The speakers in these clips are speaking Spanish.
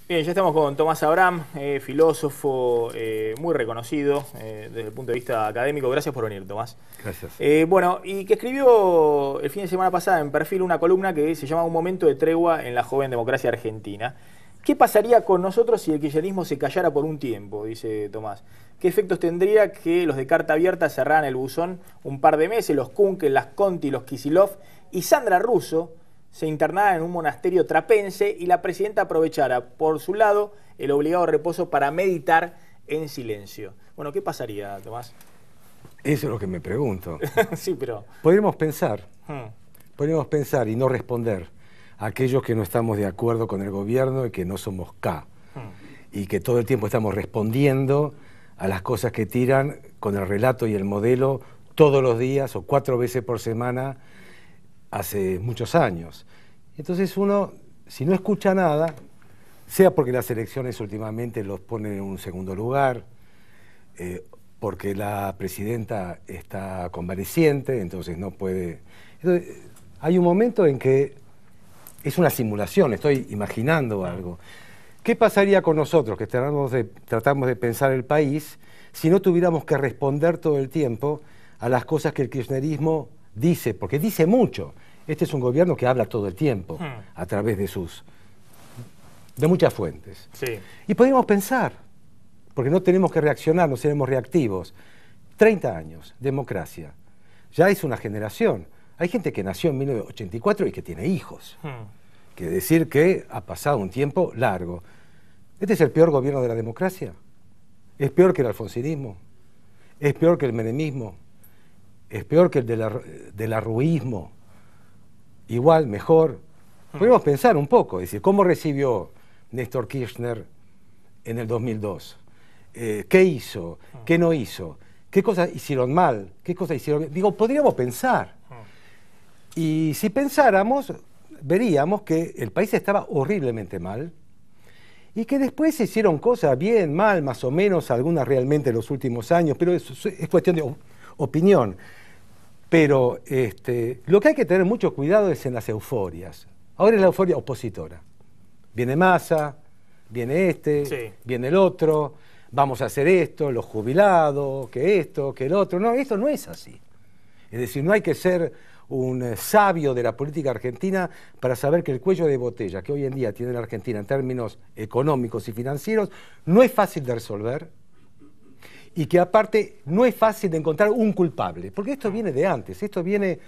Bien, ya estamos con Tomás Abraham, filósofo muy reconocido desde el punto de vista académico. Gracias por venir, Tomás. Gracias. Bueno, y que escribió el fin de semana pasada en Perfil una columna que se llama Un momento de tregua en la joven democracia argentina. ¿Qué pasaría con nosotros si el kirchnerismo se callara por un tiempo? Dice Tomás. ¿Qué efectos tendría que los de carta abierta cerraran el buzón un par de meses, los Kunkel, las Conti, los Kicillof y Sandra Russo se internara en un monasterio trapense y la presidenta aprovechara, por su lado, el obligado reposo para meditar en silencio? Bueno, ¿qué pasaría, Tomás? Eso es lo que me pregunto. Sí, pero... Podríamos pensar y no responder a aquellos que no estamos de acuerdo con el gobierno y que no somos K. Y que todo el tiempo estamos respondiendo a las cosas que tiran con el relato y el modelo todos los días o 4 veces por semana hace muchos años. Entonces uno, si no escucha nada, sea porque las elecciones últimamente los ponen en un segundo lugar, porque la presidenta está convaleciente, entonces no puede... Entonces, hay un momento en que es una simulación, estoy imaginando algo. ¿Qué pasaría con nosotros que tratamos de pensar el país si no tuviéramos que responder todo el tiempo a las cosas que el kirchnerismo dice? Porque dice mucho. Este es un gobierno que habla todo el tiempo a través de muchas fuentes. Sí. Y podríamos pensar, porque no tenemos que reaccionar, no seremos reactivos. 30 años, democracia. Ya es una generación. Hay gente que nació en 1984 y que tiene hijos. Quiere decir que ha pasado un tiempo largo. ¿Este es el peor gobierno de la democracia? ¿Es peor que el alfonsinismo? ¿Es peor que el menemismo? ¿Es peor que el del arruismo? Igual, mejor. Podemos pensar un poco, es decir, ¿cómo recibió Néstor Kirchner en el 2002? ¿Qué hizo? ¿Qué no hizo? ¿Qué cosas hicieron mal? ¿Qué cosas hicieron bien? Digo, podríamos pensar. Y si pensáramos, veríamos que el país estaba horriblemente mal y que después se hicieron cosas bien, mal, más o menos, algunas realmente en los últimos años, pero es cuestión de opinión. Pero lo que hay que tener mucho cuidado es en las euforias. Ahora es la euforia opositora. Viene Massa, viene Sí. viene el otro, vamos a hacer esto, los jubilados, que esto, que el otro. No, esto no es así. Es decir, no hay que ser un sabio de la política argentina para saber que el cuello de botella que hoy en día tiene la Argentina en términos económicos y financieros no es fácil de resolver y que aparte no es fácil de encontrar un culpable, porque esto viene de antes, esto viene...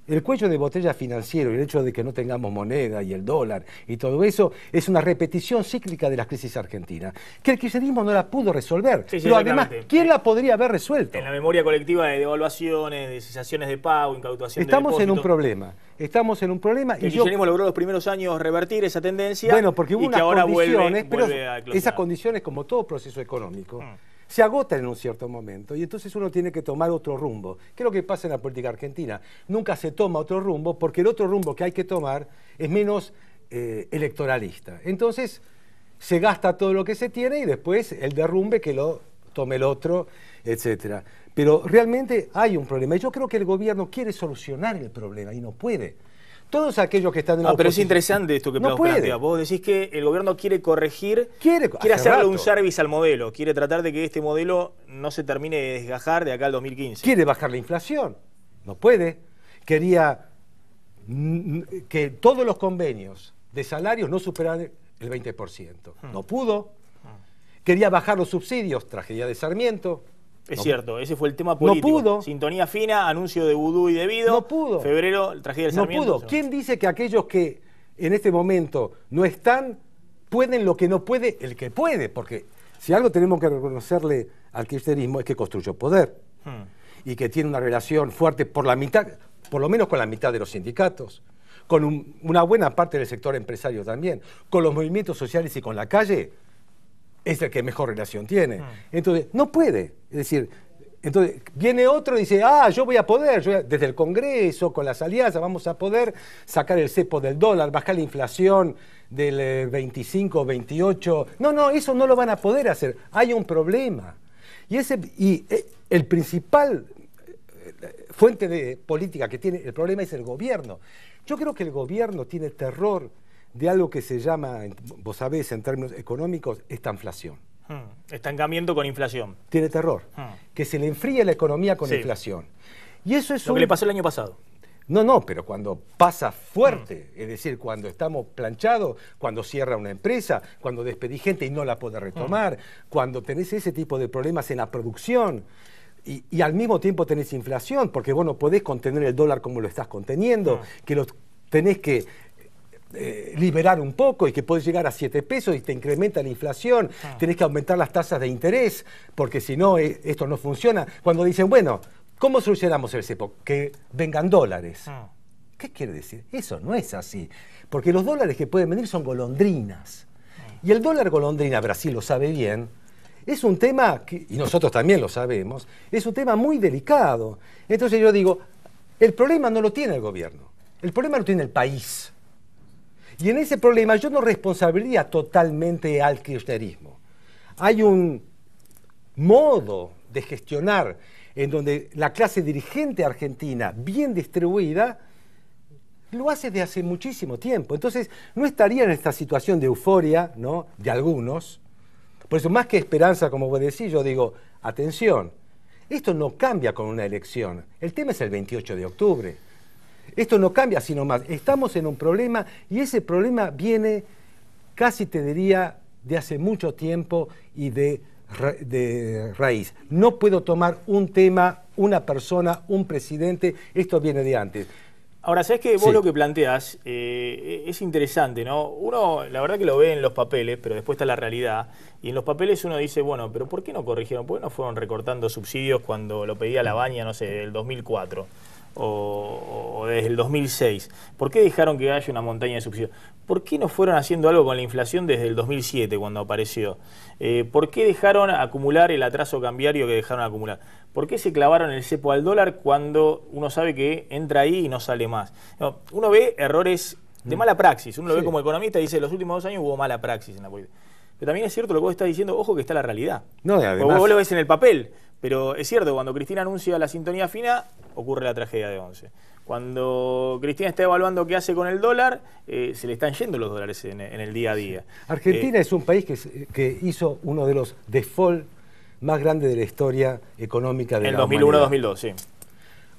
El cuello de botella financiero y el hecho de que no tengamos moneda y el dólar y todo eso es una repetición cíclica de la crisis argentina, que el kirchnerismo no la pudo resolver. Sí, pero además, exactamente. ¿quién la podría haber resuelto? En la memoria colectiva de devaluaciones, de cesaciones de pago, incautación de Estamos en un depósitos. problema. Estamos en un problema El y yo... kirchnerismo logró los primeros años revertir esa tendencia. Bueno, porque hubo y que unas ahora condiciones, pero vuelve a eclosionar. esas condiciones, como todo proceso económico, se agotan en un cierto momento y entonces uno tiene que tomar otro rumbo. ¿Qué es lo que pasa en la política argentina? Nunca se toma otro rumbo porque el otro rumbo que hay que tomar es menos electoralista. Entonces se gasta todo lo que se tiene y después el derrumbe que lo tome el otro, etcétera. Pero realmente hay un problema y yo creo que el gobierno quiere solucionar el problema y no puede. Todos aquellos que están en la Pero es oposición... interesante esto que no plantea. puede. Vos decís que el gobierno quiere corregir, Quiere hace hacerle rato. un service al modelo, quiere tratar de que este modelo no se termine de desgajar de acá al 2015. Quiere bajar la inflación, no puede. Quería que todos los convenios de salarios no superaran el 20%. No pudo. Quería bajar los subsidios, tragedia de Sarmiento. Es cierto, ese fue el tema político. No pudo. Sintonía fina, anuncio de vudú y debido. No pudo. Febrero, tragedia del No Sarmiento. pudo. ¿Quién dice que aquellos que en este momento no están pueden lo que no puede el que puede? Porque si algo tenemos que reconocerle al kirchnerismo es que construyó poder y que tiene una relación fuerte por la mitad, por lo menos con la mitad de los sindicatos, con una buena parte del sector empresario también, con los movimientos sociales y con la calle, es el que mejor relación tiene. Entonces, no puede. Es decir, entonces viene otro y dice, yo voy a poder, desde el Congreso, con las alianzas, vamos a poder sacar el cepo del dólar, bajar la inflación del 25, 28. No, eso no lo van a poder hacer. Hay un problema. Y el principal fuente de política que tiene el problema es el gobierno. Yo creo que el gobierno tiene terror de algo que se llama, vos sabés, en términos económicos, estanflación. Estancamiento con inflación. Tiene terror. Que se le enfríe la economía con inflación. Y eso es lo que le pasó el año pasado. No, pero cuando pasa fuerte, es decir, cuando estamos planchados, cuando cierra una empresa, cuando despedís gente y no la podés retomar, cuando tenés ese tipo de problemas en la producción y al mismo tiempo tenés inflación, porque vos no podés contener el dólar como lo estás conteniendo, que lo tenés que liberar un poco y que podés llegar a 7 pesos y te incrementa la inflación, tenés que aumentar las tasas de interés, porque si no, esto no funciona. Cuando dicen, bueno, ¿cómo solucionamos el cepo? Que vengan dólares. ¿Qué quiere decir? Eso no es así. Porque los dólares que pueden venir son golondrinas. Y el dólar golondrina, Brasil lo sabe bien, es un tema, y nosotros también lo sabemos, es un tema muy delicado. Entonces yo digo, el problema no lo tiene el gobierno, el problema lo tiene el país. Y en ese problema yo no responsabilizaría totalmente al kirchnerismo. Hay un modo de gestionar en donde la clase dirigente argentina, bien distribuida, lo hace de hace muchísimo tiempo. Entonces, no estaría en esta situación de euforia, ¿no?, de algunos. Por eso, más que esperanza, como vos decís, yo digo, atención, esto no cambia con una elección. El tema es el 28 de octubre. Esto no cambia sino más. Estamos en un problema y ese problema viene, casi te diría, de hace mucho tiempo y de raíz. No puedo tomar un tema, una persona, un presidente, esto viene de antes. Ahora, ¿sabés que vos lo que planteás es interesante, ¿no? Uno, la verdad que lo ve en los papeles, pero después está la realidad. Y en los papeles uno dice, bueno, pero ¿por qué no corrigieron? ¿Por qué no fueron recortando subsidios cuando lo pedía la Baña, no sé, del 2004? O desde el 2006. ¿Por qué dejaron que haya una montaña de subsidios? ¿Por qué no fueron haciendo algo con la inflación desde el 2007 cuando apareció? ¿Por qué dejaron acumular el atraso cambiario que dejaron acumular? ¿Por qué se clavaron el cepo al dólar cuando uno sabe que entra ahí y no sale más? No, uno ve errores de mala praxis. Uno lo ve como economista y dice, los últimos 2 años hubo mala praxis en la política. Pero también es cierto lo que vos estás diciendo, ojo que está la realidad. No, y además, vos lo ves en el papel. Pero es cierto, cuando Cristina anuncia la sintonía fina, ocurre la tragedia de Once. Cuando Cristina está evaluando qué hace con el dólar, se le están yendo los dólares en el día a día. Argentina es un país que hizo uno de los default más grandes de la historia económica de la humanidad. En 2001-2002, sí.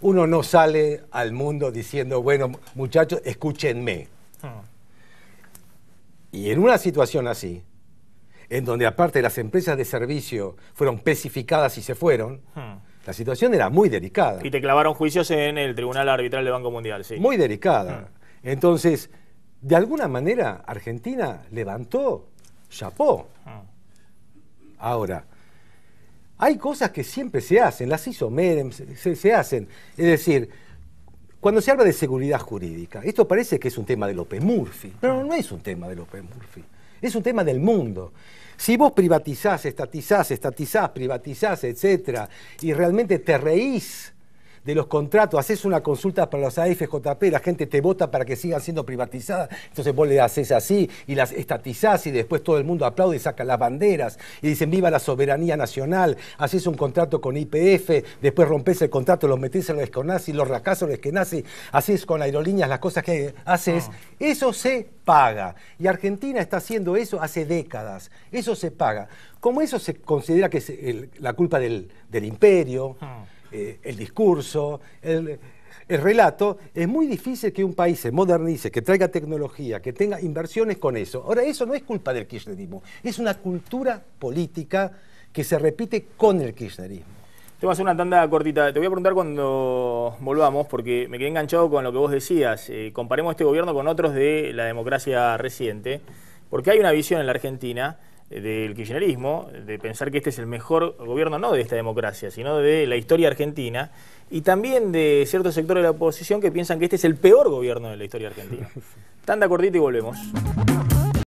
Uno no sale al mundo diciendo, bueno, muchachos, escúchenme. Y en una situación así, en donde aparte las empresas de servicio fueron pesificadas y se fueron, la situación era muy delicada. Y te clavaron juicios en el Tribunal Arbitral del Banco Mundial, sí. Muy delicada. Entonces, de alguna manera, Argentina levantó, chapó. Ahora, hay cosas que siempre se hacen, las hizo Menem, se hacen. Es decir, cuando se habla de seguridad jurídica, esto parece que es un tema de López Murphy, pero no es un tema de López Murphy. Es un tema del mundo. Si vos privatizás, estatizás, privatizás, etcétera, y realmente te reís de los contratos, haces una consulta para los AFJP, la gente te vota para que sigan siendo privatizadas, entonces vos le haces así y las estatizás y después todo el mundo aplaude y saca las banderas y dicen viva la soberanía nacional, haces un contrato con YPF, después rompes el contrato, los metés en los esconazis, los rascás en los esquenazis, haces con aerolíneas las cosas que haces, eso se paga. Y Argentina está haciendo eso hace décadas, eso se paga. Como eso se considera que es la culpa del imperio, el discurso, el relato, es muy difícil que un país se modernice, que traiga tecnología, que tenga inversiones con eso. Ahora, eso no es culpa del kirchnerismo, es una cultura política que se repite con el kirchnerismo. Te voy a hacer una tanda cortita. Te voy a preguntar cuando volvamos, porque me quedé enganchado con lo que vos decías. Comparemos este gobierno con otros de la democracia reciente, porque hay una visión en la Argentina del kirchnerismo, de pensar que este es el mejor gobierno no de esta democracia, sino de la historia argentina, y también de ciertos sectores de la oposición que piensan que este es el peor gobierno de la historia argentina. Tanda cortita y volvemos.